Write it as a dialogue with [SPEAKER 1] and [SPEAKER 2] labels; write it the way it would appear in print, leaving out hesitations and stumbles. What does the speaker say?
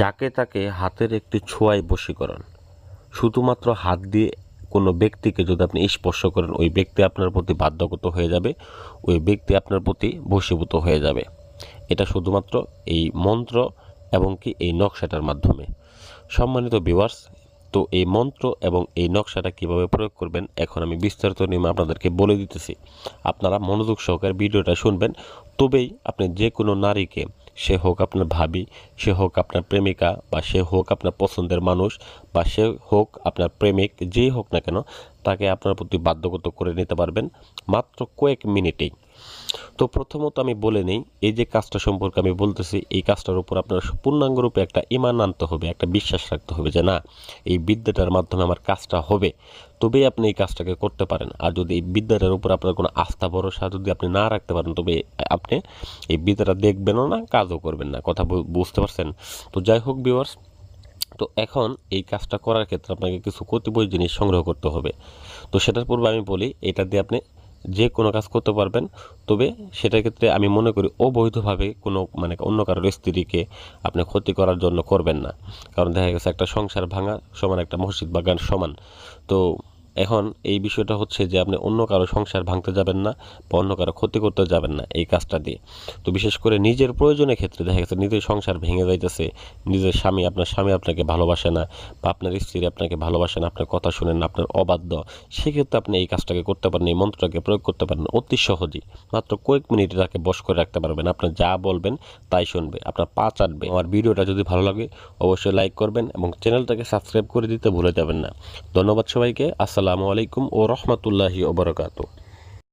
[SPEAKER 1] যাকে তাকে হাতের একটি ছোঁয়ায় বশীকরণ। শুধুমাত্র হাত দিয়ে কোনো ব্যক্তিকে যদি আপনি স্পর্শ করেন, ওই ব্যক্তি আপনার প্রতি বাধ্যগত হয়ে যাবে, ওই ব্যক্তি আপনার প্রতি বশীভূত হয়ে যাবে। এটা শুধুমাত্র এই মন্ত্র এবং কি এই নকশাটার মাধ্যমে। সম্মানিত ভিউয়ার্স, তো এই মন্ত্র এবং এই নকশাটা কিভাবে প্রয়োগ করবেন এখন আমি বিস্তারিত নিয়মে আপনাদেরকে বলে দিতেছি। আপনারা মনোযোগ সহকারে ভিডিওটা শুনবেন, তবেই আপনি যে কোনো নারীকে, সে হোক আপনার ভাবি, সে হোক আপনার প্রেমিকা, বা সে হোক আপনার পছন্দের মানুষ, বা সে হোক আপনার প্রেমিক, যেই হোক না কেন, তাকে আপনার প্রতি বাধ্যগত করে নিতে পারবেন মাত্র কয়েক মিনিটেই। তো প্রথমত আমি বলে নেই, এই যে কাজটা সম্পর্কে আমি বলতেছি, এই কাজটার উপর আপনার পূর্ণাঙ্গরূপে একটা ঈমান আনতে হবে, একটা বিশ্বাস রাখতে হবে যে না, এই বিদ্যাটার মাধ্যমে আমার কাজটা হবে, তবেই আপনি এই কাজটাকে করতে পারেন। আর যদি এই বিদ্যাটার উপর আপনার কোনো আস্থা ভরসা যদি আপনি না রাখতে পারেন, তবে আপনি এই বিদ্যাটা দেখবেনও না, কাজও করবেন না। কথা বুঝতে পারছেন? তো যাই হোক ভিউয়ার্স, তো এখন এই কাজটা করার ক্ষেত্রে আপনাকে কিছু কতিপয় জিনিস সংগ্রহ করতে হবে। তো সেটার পূর্বে আমি বলি, এটা দিয়ে আপনি যে কোনো কাজ করতে পারবেন, তবে সেটার ক্ষেত্রে আমি মনে করি অবৈধভাবে কোনো অন্য কারোর স্ত্রীকে আপনি ক্ষতি করার জন্য করবেন না। কারণ দেখা গেছে একটা সংসার ভাঙা সমান একটা মসজিদ বাগান সমান। তো এখন এই বিষয়টা হচ্ছে যে আপনি অন্য কারো সংসার ভাঙতে যাবেন না, বা অন্য কারো ক্ষতি করতে যাবেন না এই কাজটা দিয়ে। তো বিশেষ করে নিজের প্রয়োজনের ক্ষেত্রে দেখা গেছে নিজের সংসার ভেঙে যাইতেছে, নিজের আপনার স্বামী আপনাকে ভালোবাসে না, বা আপনার স্ত্রী আপনাকে ভালোবাসে না, আপনার কথা শুনেন না, আপনার অবাধ্য, সেক্ষেত্রে আপনি এই কাজটাকে করতে পারেন, এই মন্ত্রটাকে প্রয়োগ করতে পারেন অতি সহজেই। মাত্র কয়েক মিনিটে তাকে বশ করে রাখতে পারবেন। আপনার যা বলবেন তাই শুনবে, আপনার পা চাটবে। আমার ভিডিওটা যদি ভালো লাগে অবশ্যই লাইক করবেন এবং চ্যানেলটাকে সাবস্ক্রাইব করে দিতে ভুলে যাবেন না। ধন্যবাদ সবাইকে। আসসালামু আলাইকুম ও রহমতুল্লাহি ওয়া বারাকাতুহু।